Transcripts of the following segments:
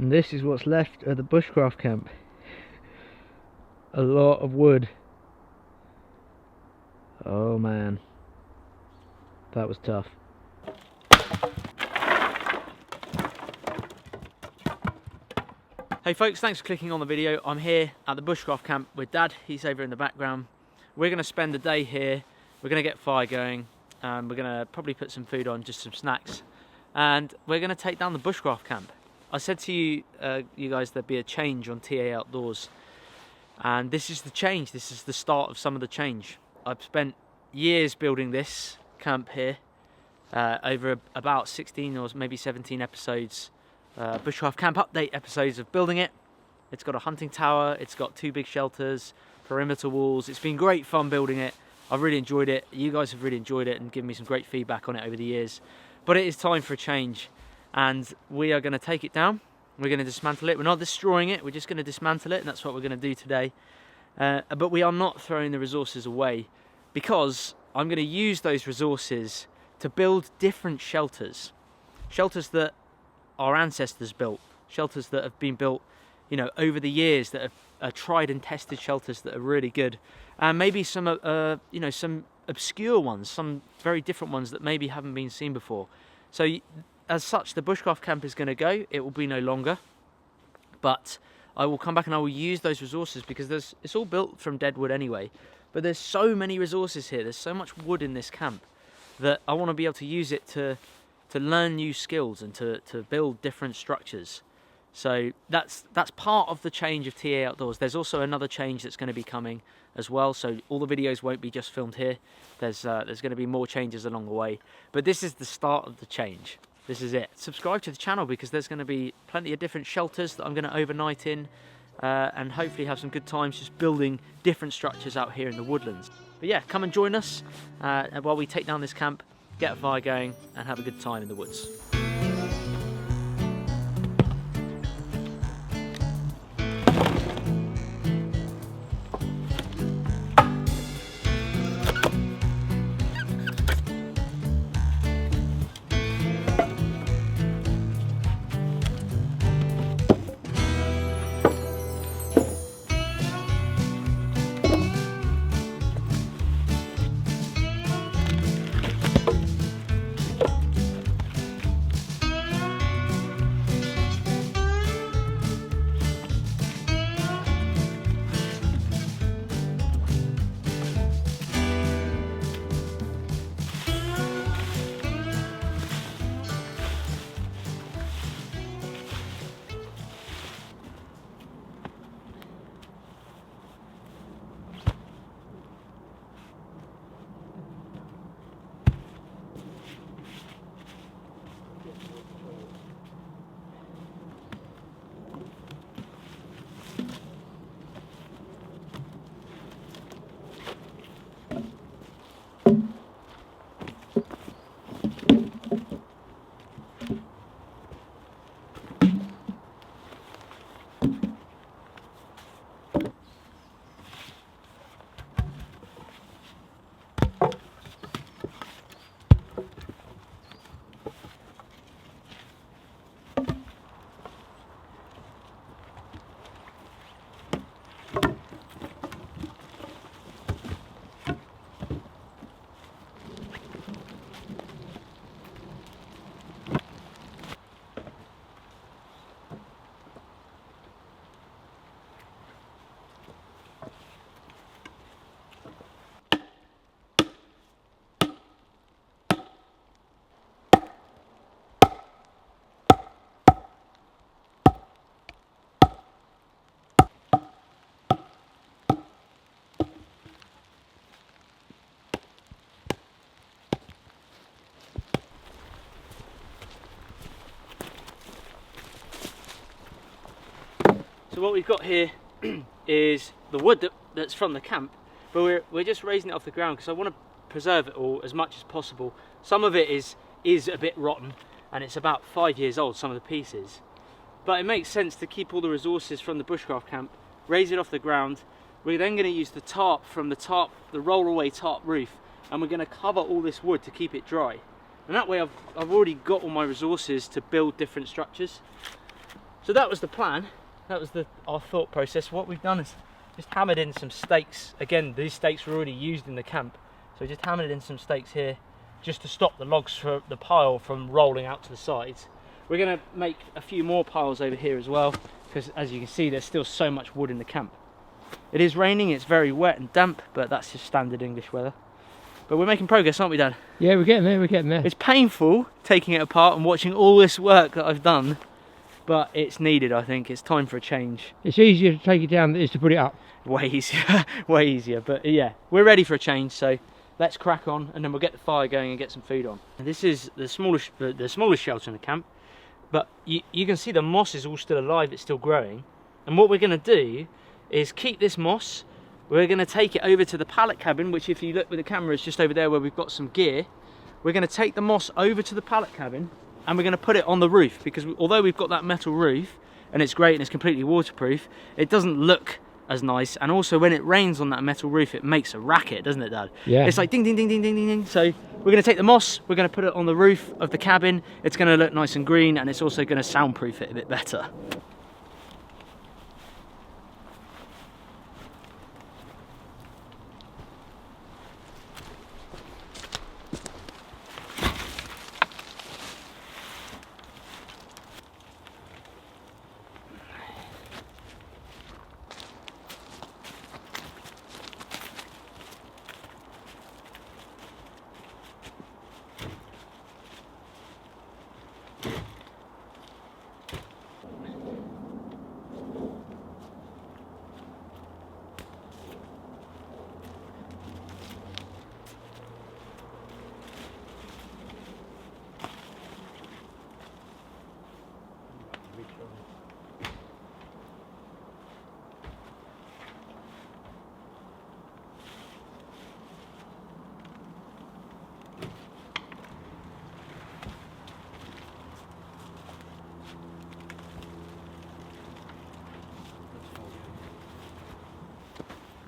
And this is what's left of the bushcraft camp. A lot of wood. Oh man, that was tough. Hey folks, thanks for clicking on the video. I'm here at the bushcraft camp with Dad. He's over in the background. We're going to spend the day here. We're going to get fire going. We're going to probably put some food on, just some snacks. And we're going to take down the bushcraft camp. I said to you, you guys, there'd be a change on TA Outdoors. And this is the change. This is the start of some of the change. I've spent years building this camp here. Over about 16 or maybe 17 episodes. Bushcraft camp update episodes of building it. It's got a hunting tower, it's got 2 big shelters, perimeter walls. It's been great fun building it. I've really enjoyed it. You guys have really enjoyed it and given me some great feedback on it over the years. But it is time for a change, and we are going to take it down. We're going to dismantle it. We're not destroying it, we're just going to dismantle it, and that's what we're going to do today. But we are not throwing the resources away, because I'm going to use those resources to build different shelters. Shelters that our ancestors built, shelters that have been built, you know, over the years, that are tried and tested shelters that are really good, and maybe some, you know, some obscure ones, some very different ones that maybe haven't been seen before. So, as such, the bushcraft camp is going to go. It will be no longer, but I will come back and I will use those resources, because it's all built from dead wood anyway. But there's so many resources here. There's so much wood in this camp that I want to be able to use it to learn new skills and to build different structures. So that's part of the change of TA Outdoors. There's also another change that's going to be coming as well. So all the videos won't be just filmed here. There's going to be more changes along the way. But this is the start of the change. This is it. Subscribe to the channel, because there's going to be plenty of different shelters that I'm going to overnight in, and hopefully have some good times just building different structures out here in the woodlands. But yeah, come and join us while we take down this camp, get a fire going, and have a good time in the woods. So what we've got here is the wood that's from the camp, but we're just raising it off the ground because I want to preserve it all as much as possible. Some of it is a bit rotten, and it's about 5 years old, some of the pieces. But it makes sense to keep all the resources from the bushcraft camp, raise it off the ground. We're then going to use the tarp from the roll-away tarp roof, and we're going to cover all this wood to keep it dry. And that way I've already got all my resources to build different structures. So that was the plan. That was our thought process. What we've done is just hammered in some stakes. Again, these stakes were already used in the camp, so we just hammered in some stakes here just to stop the logs for the pile from rolling out to the sides. We're going to make a few more piles over here as well, because as you can see, there's still so much wood in the camp. It is raining, it's very wet and damp, but that's just standard English weather. But we're making progress, aren't we, Dad? Yeah, we're getting there, we're getting there. It's painful taking it apart and watching all this work that I've done, but it's needed, I think. It's time for a change. It's easier to take it down than it is to put it up. Way easier, way easier. But yeah, we're ready for a change, so let's crack on, and then we'll get the fire going and get some food on. And this is the smallest shelter in the camp, but you can see the moss is all still alive, it's still growing. And what we're going to do is keep this moss. We're going to take it over to the pallet cabin, which if you look with the camera is just over there where we've got some gear. We're going to take the moss over to the pallet cabin and we're going to put it on the roof, because although we've got that metal roof and it's great and it's completely waterproof, it doesn't look as nice, and also when it rains on that metal roof it makes a racket, doesn't it, Dad? Yeah. It's like ding ding ding ding ding ding ding. So we're going to take the moss, we're going to put it on the roof of the cabin. It's going to look nice and green, and it's also going to soundproof it a bit better.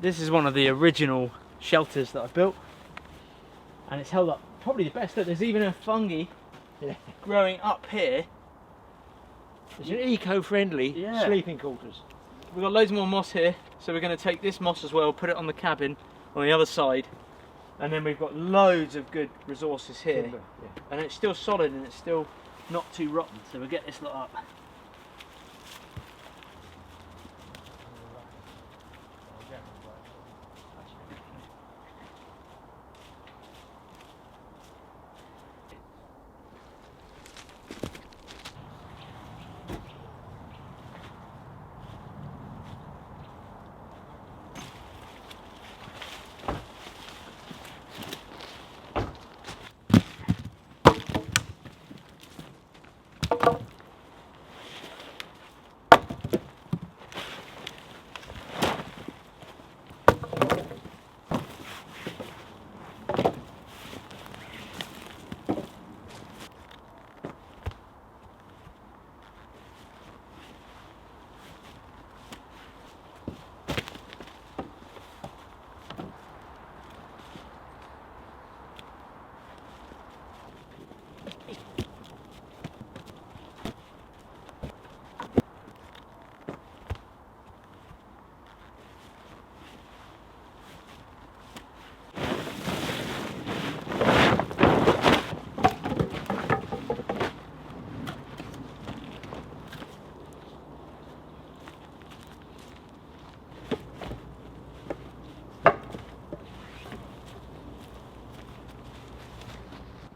This is one of the original shelters that I built, and it's held up probably the best. Look, there's even a fungi growing up here. It's an eco-friendly sleeping quarters. We've got loads more moss here, so we're going to take this moss as well, put it on the cabin on the other side, and then we've got loads of good resources here. Timber, yeah. And it's still solid and it's still not too rotten, so we'll get this lot up.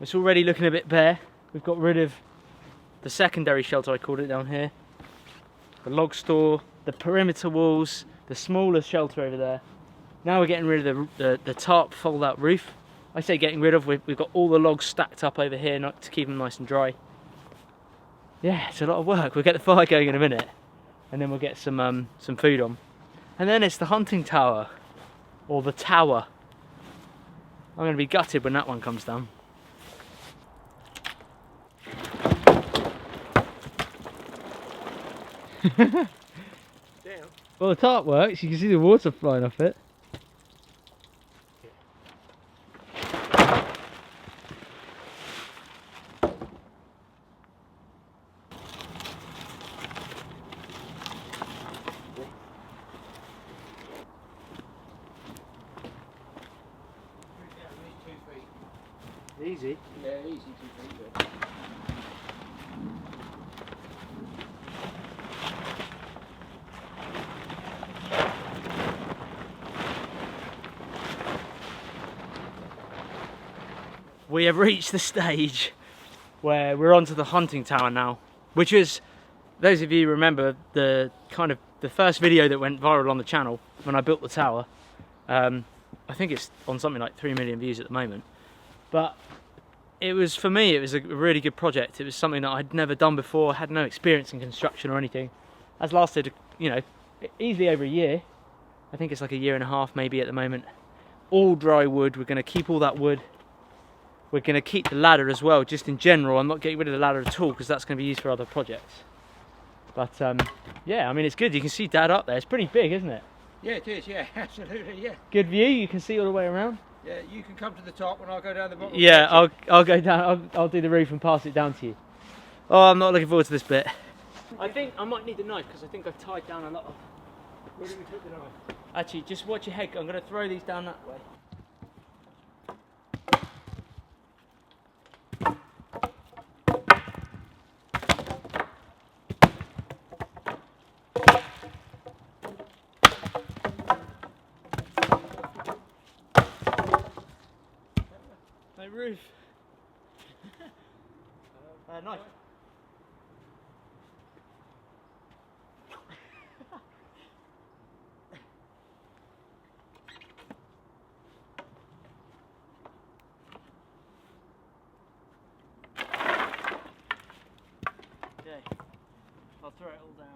It's already looking a bit bare. We've got rid of the secondary shelter, I called it, down here. The log store, the perimeter walls, the smaller shelter over there. Now we're getting rid of the tarp fold out roof. I say getting rid of, we've got all the logs stacked up over here to keep them nice and dry. Yeah, it's a lot of work. We'll get the fire going in a minute, and then we'll get some food on. And then it's the hunting tower, or the tower. I'm going to be gutted when that one comes down. Well, the tarp works, you can see the water flying off it. Easy. Yeah, easy 2 feet. Yeah. We have reached the stage where we're onto the hunting tower now, which is, those of you remember the first video that went viral on the channel when I built the tower. I think it's on something like 3 million views at the moment, but it was, for me, it was a really good project. It was something that I'd never done before, had no experience in construction or anything. Has lasted, you know, easily over a year. I think it's like 1.5 years maybe at the moment. All dry wood. We're going to keep all that wood. We're going to keep the ladder as well, just in general. I'm not getting rid of the ladder at all because that's going to be used for other projects. But yeah, I mean, it's good. You can see Dad up there. It's pretty big, isn't it? Yeah, it is. Yeah, absolutely. Yeah. Good view. You can see all the way around. Yeah, you can come to the top and I'll go down the bottom. Yeah, I'll go down. I'll do the roof and pass it down to you. Oh, I'm not looking forward to this bit. I think I might need a knife because I think I've tied down a lot of. Where do we put the knife? Actually, just watch your head. I'm going to throw these down that way. No roof. Knife. Okay, I'll throw it all down.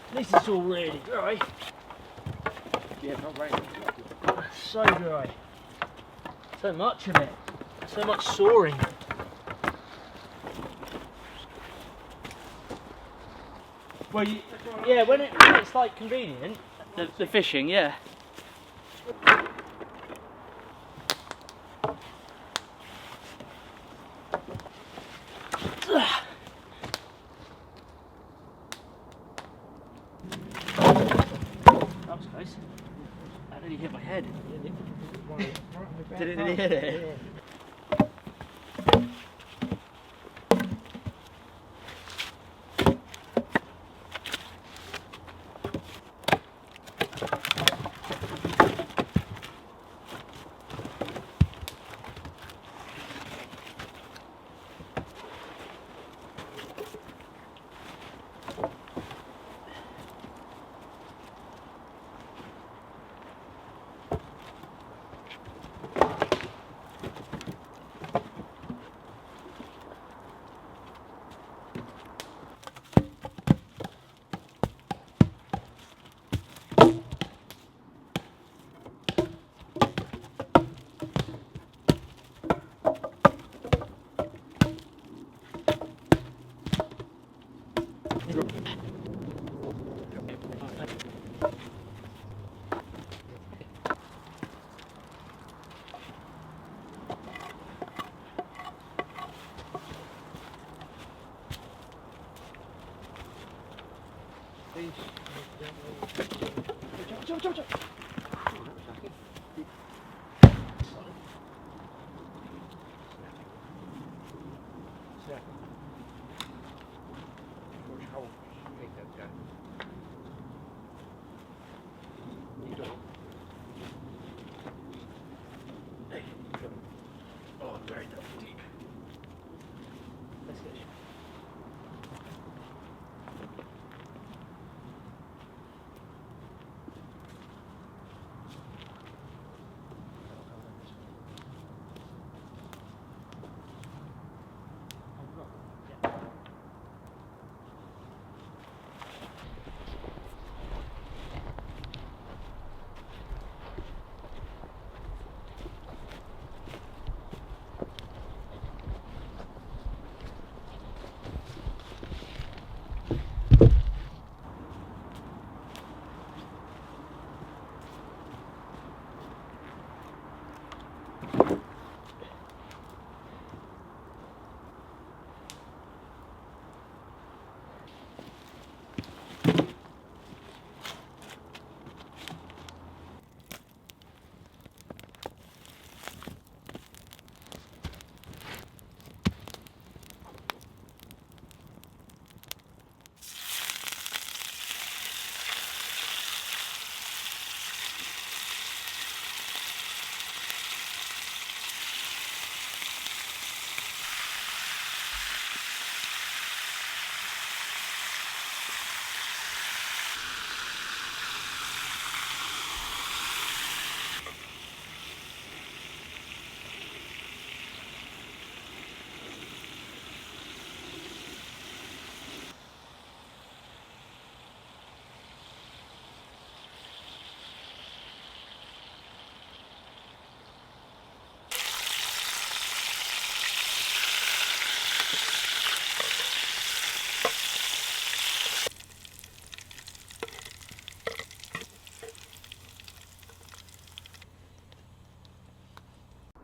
At least it's all really dry. Yeah, it's not raining. So dry. So much of it. So much soaring. Well, yeah, when it's like convenient, the fishing, yeah. That was close. That nearly hit my head. Did it hit it? Yeah. Jump, jump, jump. Oh, very deep. That's good.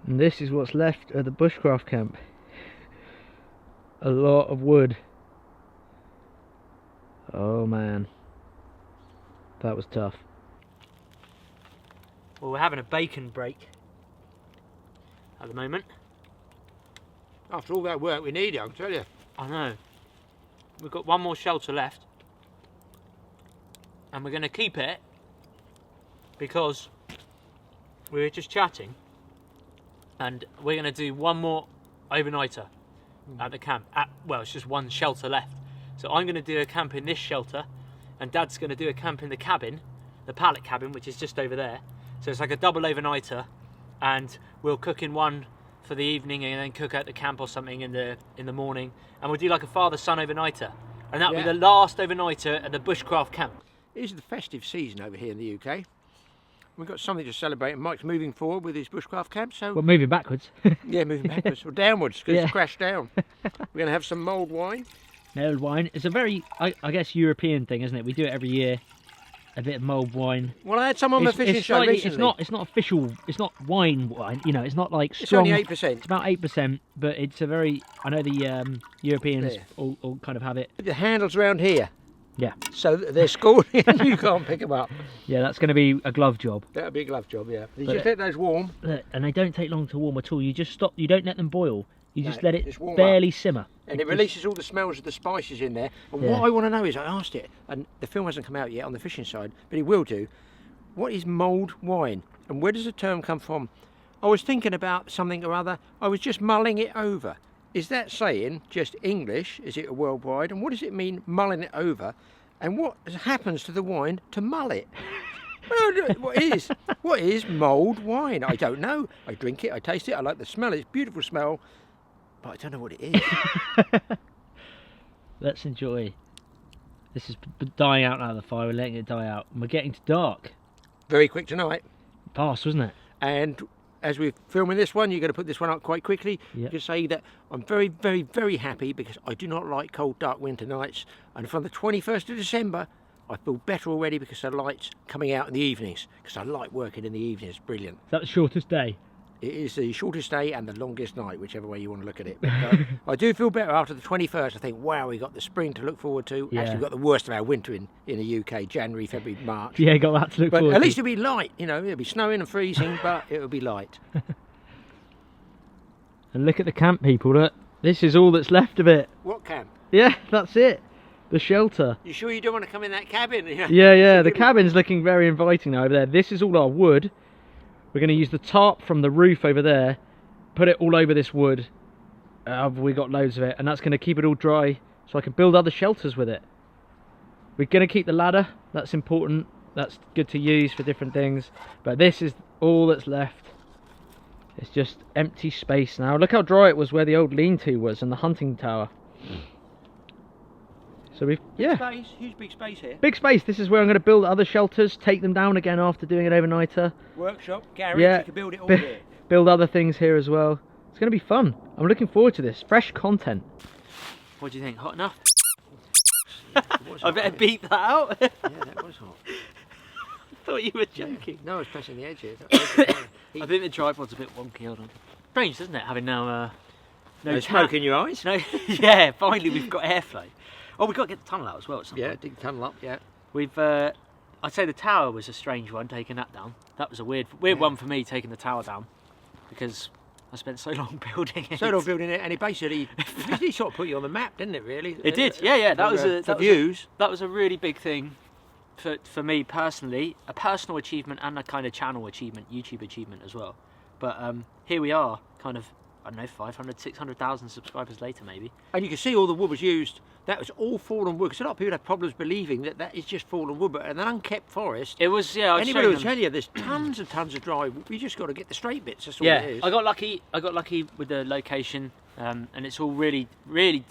And this is what's left of the bushcraft camp. A lot of wood. Oh man, that was tough. Well, we're having a bacon break at the moment. After all that work we need it, I can tell you. I know. We've got one more shelter left. And we're going to keep it because we were just chatting. And we're going to do one more overnighter at the camp. Well, it's just one shelter left. So I'm going to do a camp in this shelter. And Dad's going to do a camp in the cabin. The pallet cabin, which is just over there. So it's like a double overnighter. And we'll cook in one for the evening and then cook at the camp or something in the morning, and we'll do like a father-son overnighter, and that'll be the last overnighter at the bushcraft camp. It is the festive season over here in the UK. We've got something to celebrate, and Mike's moving forward with his bushcraft camp, so... Well, moving backwards. Yeah, moving backwards, or downwards, because it's crashed down. We're going to have some mulled wine. Mulled wine. It's a very, I guess, European thing, isn't it? We do it every year. A bit of mulled wine. Well, I had some on my fishing show recently. It's not official. It's not wine. You know, it's not like strong. It's only 8%. It's about 8%, but it's a very. I know the Europeans all kind of have it. The handles around here. Yeah. So they're scored and you can't pick them up. Yeah, that's going to be a glove job. That'll be a glove job, yeah. You just let those warm. And they don't take long to warm at all. You just stop. You don't let them boil. You just let it warm barely up. simmer. And it releases all the smells of the spices in there. And what I want to know is, I asked it, and the film hasn't come out yet on the fishing side, but it will do. What is mulled wine? And where does the term come from? I was thinking about something or other. I was just mulling it over. Is that saying just English? Is it a worldwide? And what does it mean, mulling it over? And what happens to the wine to mull it? What is mulled wine? I don't know. I drink it, I taste it, I like the smell. It's a beautiful smell. But I don't know what it is. Let's enjoy. This is dying out now of the fire. We're letting it die out. And we're getting to dark. Very quick tonight. Fast, wasn't it? And as we're filming this one, you're going to put this one up quite quickly. Yep. Just say that I'm very, very, very happy because I do not like cold, dark winter nights. And from the 21st of December, I feel better already because the light's coming out in the evenings. Because I like working in the evenings. It's brilliant. Is that the shortest day? It is the shortest day and the longest night, whichever way you want to look at it. But, I do feel better after the 21st. I think, wow, we got the spring to look forward to. Yeah. Actually, we've got the worst of our winter in the UK, January, February, March. Yeah, got that to look forward to. But at least it'll be light, you know, it'll be snowing and freezing, but it'll be light. And look at the camp, people. Look, this is all that's left of it. What camp? Yeah, that's it. The shelter. You sure you don't want to come in that cabin? Yeah, the cabin's looking very inviting now over there. This is all our wood. We're going to use the tarp from the roof over there, put it all over this wood. We got loads of it, and that's going to keep it all dry so I can build other shelters with it. We're going to keep the ladder. That's important. That's good to use for different things. But this is all that's left. It's just empty space now. Look how dry it was where the old lean-to was and the hunting tower. So we've, Space, huge big space here. Big space. This is where I'm going to build other shelters, take them down again after doing an overnighter. Workshop, garage, you can build it all here. Build other things here as well. It's going to be fun. I'm looking forward to this. Fresh content. What do you think? Hot enough? I better beep that out. Yeah, that was hot. I thought you were joking. No, I was pressing the edge here. I think the tripod's a bit wonky. Hold on. Strange, isn't it? Having now no smoke in your eyes? No. Yeah, finally we've got airflow. Oh, we've got to get the tunnel out as well at some point. Dig the tunnel up, yeah. We've, I'd say the tower was a strange one, taking that down. That was a weird one for me, taking the tower down, because I spent so long building it. So long building it, and it basically sort of put you on the map, didn't it, really? It did, yeah. That was a really big thing for me personally, a personal achievement and a kind of channel achievement, YouTube achievement as well. But here we are, kind of, I don't know, 500, 600,000 subscribers later maybe. And you can see all the wood was used. That was all fallen wood. Because a lot of people have problems believing that is just fallen wood, but an unkept forest. It was, yeah. Anybody will tell you there's tons and tons of dry wood. You just got to get the straight bits. That's all it is. I got lucky with the location, and it's all really,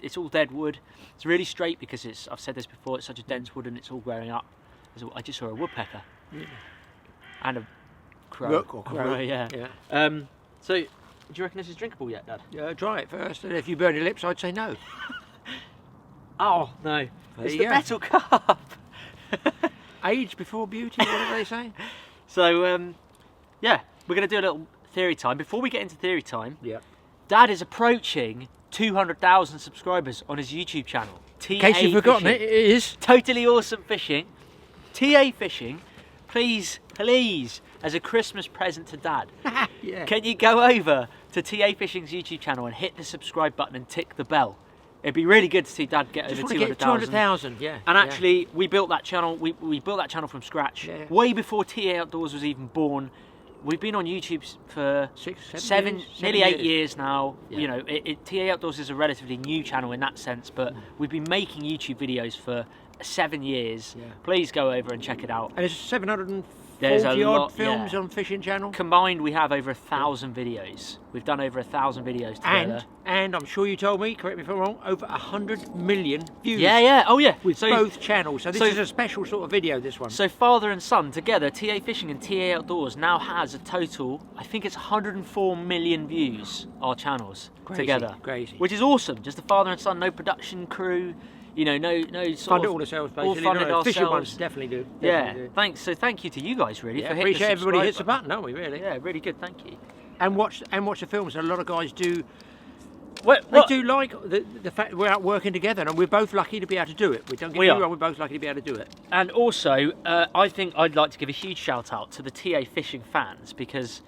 it's all dead wood. It's really straight because I've said this before. It's such a dense wood and it's all growing up. I just saw a woodpecker and a crow. Rook or crow. Yeah. So, do you reckon this is drinkable yet, Dad? Yeah, try it first, and if you burn your lips, I'd say no. Oh no! It's the metal cup. Age before beauty, what do they say? So yeah, we're gonna do a little theory time. Before we get into theory time, Yeah. Dad is approaching 200,000 subscribers on his YouTube channel. In case you've forgotten it, it is. Totally awesome fishing. TA Fishing, please, as a Christmas present to Dad, Yeah. can you go over to TA Fishing's YouTube channel and hit the subscribe button and tick the bell? It'd be really good to see Dad get Just over want to get 200,000. 200,000, yeah. And actually, we built that channel. We built that channel from scratch, Yeah. way before TA Outdoors was even born. We've been on YouTube for nearly 8 years now. Yeah. You know, TA Outdoors is a relatively new channel in that sense, but we've been making YouTube videos for 7 years. Yeah. Please go over and check it out. And there's 740 There's a odd lot, films yeah. on Fishing Channel. Combined, we have over 1,000 videos. We've done over 1,000 videos together. And I'm sure you told me, correct me if I'm wrong, over 100 million views. Yeah. Oh, yeah. With both channels. So this so- is a special sort of video, this one. So father and son together, TA Fishing and TA Outdoors now has a total, I think it's 104 million views, our channels together. Crazy. Which is awesome. Just the father and son, no production crew, you know, no sort Fund it of... all ourselves, all basically. funded No, Fishing ourselves. ones definitely do. Yeah, Definitely do. thanks. So thank you to you guys, really, Yeah, for hitting appreciate the everybody subscribe hits the button, don't we, really? Yeah, really good, thank you. And watch the films. A lot of guys do. What? They do like the fact we're out working together, and we're both lucky to be able to do it. We don't get me wrong, we're both lucky to be able to do it. And also, I think I'd like to give a huge shout out to the TA Fishing fans, because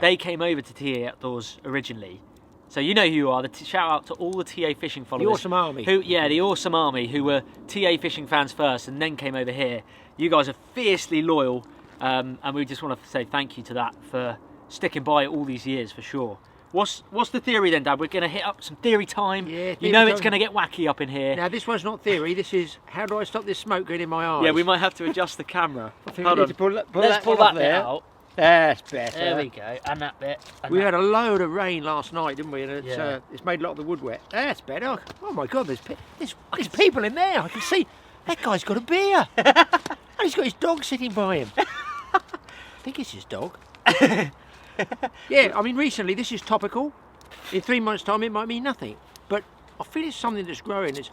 they came over to TA Outdoors originally. So you know who you are. Shout out to all the TA Fishing followers. The awesome army. The awesome army who were TA Fishing fans first and then came over here. You guys are fiercely loyal, and we just want to say thank you to that for sticking by all these years for sure. What's the theory then, Dad? We're going to hit up some theory time. Yeah, you know theory it's time. going to get wacky up in here. Now this one's not theory. This is how do I stop this smoke getting in my eyes? Yeah, we might have to adjust the camera. I think Hold we on. need to pull Let's pull one off that bit there. out. That's better. There we go, and that bit. And We that. had a load of rain last night, didn't we? And it's made a lot of the wood wet. That's better. Oh my God, there's people in there. I can see that guy's got a beer. And he's got his dog sitting by him. I think it's his dog. Yeah, I mean, recently this is topical. In 3 months' time, it might mean nothing. But I feel it's something that's growing. It's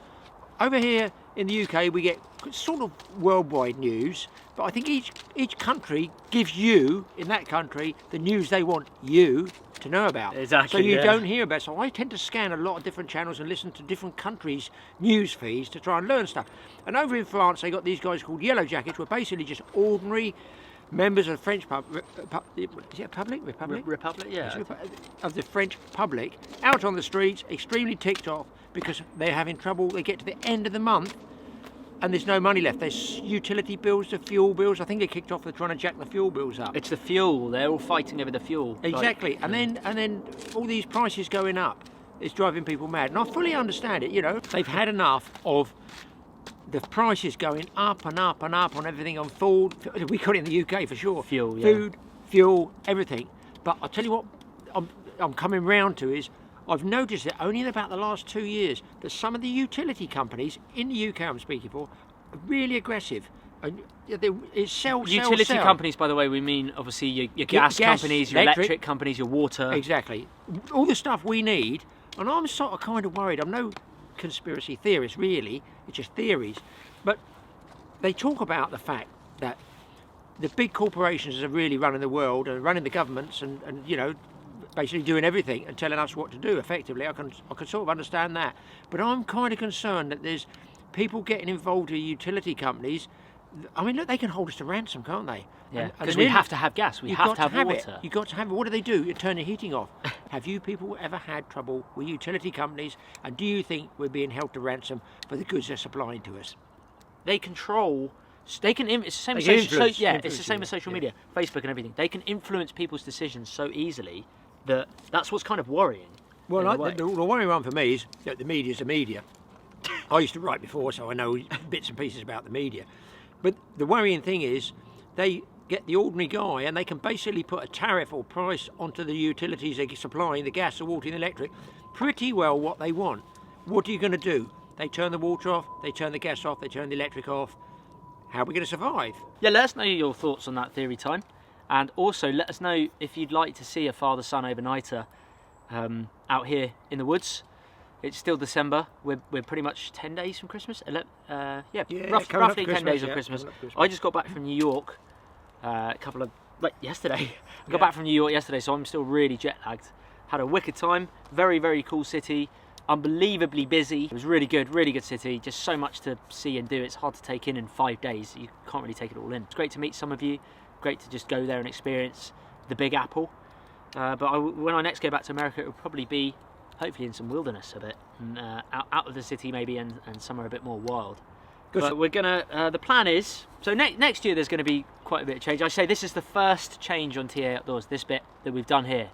over here in the UK, we get sort of worldwide news. But I think each country gives you, in that country, the news they want you to know about. Exactly, So you yeah. don't hear about it. So I tend to scan a lot of different channels and listen to different countries' news feeds to try and learn stuff. And over in France, they got these guys called Yellow Jackets, who are basically just ordinary members of the French Republic, Yeah. of the French public, out on the streets, extremely ticked off because they're having trouble. They get to the end of the month and there's no money left. There's utility bills, the fuel bills. I think they kicked off. They're trying to jack the fuel bills up. It's the fuel. They're all fighting over the fuel. Exactly. And then all these prices going up. It's driving people mad. And I fully understand it. You know, they've had enough of the prices going up and up and up on everything, on food. We got it in the UK for sure. Fuel, yeah. Food, fuel, everything. But I'll tell you what I'm coming round to is I've noticed that only in about the last 2 years that some of the utility companies in the UK I'm speaking for are really aggressive. And it's sell. Utility companies, by the way, we mean obviously your gas companies, your electric companies, your water. Exactly. All the stuff we need. And I'm sort of kind of worried. I'm no conspiracy theorist really, it's just theories. But they talk about the fact that the big corporations are really running the world and running the governments and you know, basically doing everything and telling us what to do effectively. I can sort of understand that. But I'm kind of concerned that there's people getting involved with utility companies. I mean, look, they can hold us to ransom, can't they? Yeah, because we have to have gas, we have to have water. You've got to have it. What do they do? You turn the heating off. Have you people ever had trouble with utility companies? And do you think we're being held to ransom for the goods they're supplying to us? They control. They can. It's the same as it's the same as social media, Facebook and everything. They can influence people's decisions so easily that that's what's kind of worrying. Well, the worrying one for me is that the media's the media. I used to write before, so I know bits and pieces about the media. But the worrying thing is they get the ordinary guy and they can basically put a tariff or price onto the utilities they're supplying, the gas, the water and the electric, pretty well what they want. What are you going to do? They turn the water off, they turn the gas off, they turn the electric off. How are we going to survive? Yeah, let us know your thoughts on that theory time. And also let us know if you'd like to see a father-son overnighter out here in the woods. It's still December. We're pretty much 10 days from Christmas. Roughly 10 days of Christmas. I just got back from New York a couple of like yesterday. I got back from New York yesterday, so I'm still really jet lagged. Had a wicked time. Very, very cool city. Unbelievably busy. It was really good city. Just so much to see and do. It's hard to take in 5 days. You can't really take it all in. It's great to meet some of you. Great to just go there and experience the Big Apple. But when I next go back to America, it will probably be hopefully in some wilderness a bit, and out of the city maybe, and somewhere a bit more wild. Good. But we're gonna. The plan is so next year there's going to be quite a bit of change. I say this is the first change on TA Outdoors. This bit that we've done here,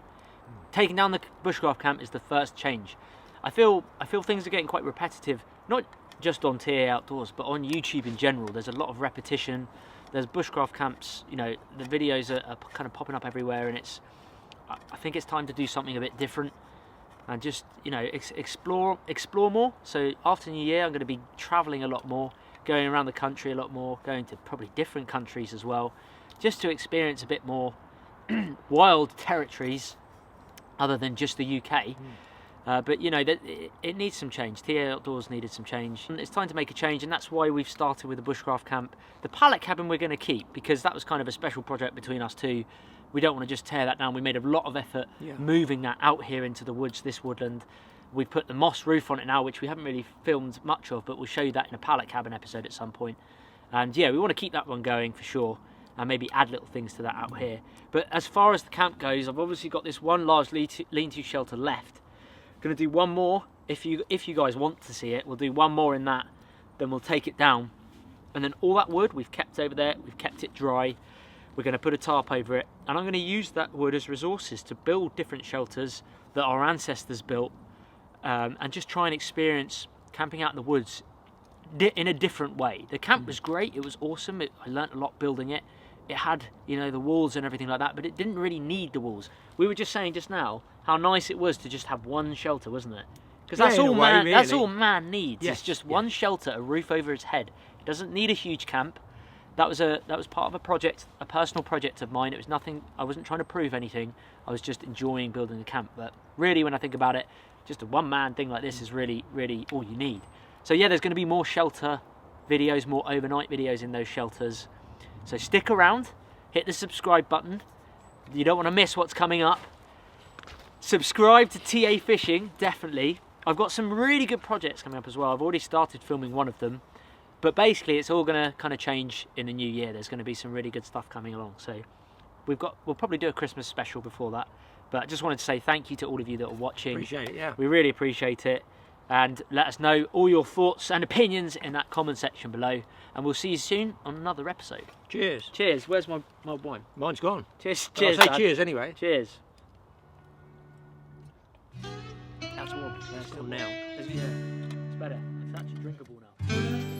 taking down the bushcraft camp is the first change. I feel things are getting quite repetitive, not just on TA Outdoors, but on YouTube in general. There's a lot of repetition. There's bushcraft camps. You know, the videos are kind of popping up everywhere, and I think it's time to do something a bit different. And just, you know, explore more. So after New Year, I'm going to be traveling a lot more, going around the country a lot more, going to probably different countries as well, just to experience a bit more wild territories other than just the UK. But you know, it needs some change. TA Outdoors needed some change. And it's time to make a change, and that's why we've started with the bushcraft camp. The pallet cabin we're going to keep, because that was kind of a special project between us two. We don't want to just tear that down. We made a lot of effort moving that out here into the woods, this woodland. We've put the moss roof on it now, which we haven't really filmed much of, but we'll show you that in a pallet cabin episode at some point. And yeah, we want to keep that one going for sure, and maybe add little things to that out here. But as far as the camp goes, I've obviously got this one large lean-to shelter left. Going to do one more. If you guys want to see it, we'll do one more in that. Then we'll take it down, and then all that wood we've kept over there. We've kept it dry. We're going to put a tarp over it, and I'm going to use that wood as resources to build different shelters that our ancestors built, and just try and experience camping out in the woods in a different way. The camp was great. It was awesome. I learnt a lot building it. It had, you know, the walls and everything like that, but it didn't really need the walls. We were just saying just now how nice it was to just have one shelter, wasn't it? Because that's all man. Really. That's all man needs. Yes. It's just one shelter, a roof over his head. It doesn't need a huge camp. That was part of a project, a personal project of mine. It was nothing. I wasn't trying to prove anything. I was just enjoying building the camp. But really, when I think about it, just a one-man thing like this is really, really all you need. So yeah, there's going to be more shelter videos, more overnight videos in those shelters. So stick around, hit the subscribe button. You don't want to miss what's coming up. Subscribe to TA Fishing, definitely. I've got some really good projects coming up as well. I've already started filming one of them. But basically, it's all going to kind of change in the new year. There's going to be some really good stuff coming along. So we'll probably do a Christmas special before that. But I just wanted to say thank you to all of you that are watching. Appreciate it, yeah. We really appreciate it. And let us know all your thoughts and opinions in that comment section below. And we'll see you soon on another episode. Cheers. Cheers. Where's my wine? Mine's gone. Cheers. Cheers. I'll say cheers anyway. Cheers. That's warm. That's warm now. Yeah. It's better. It's actually drinkable now.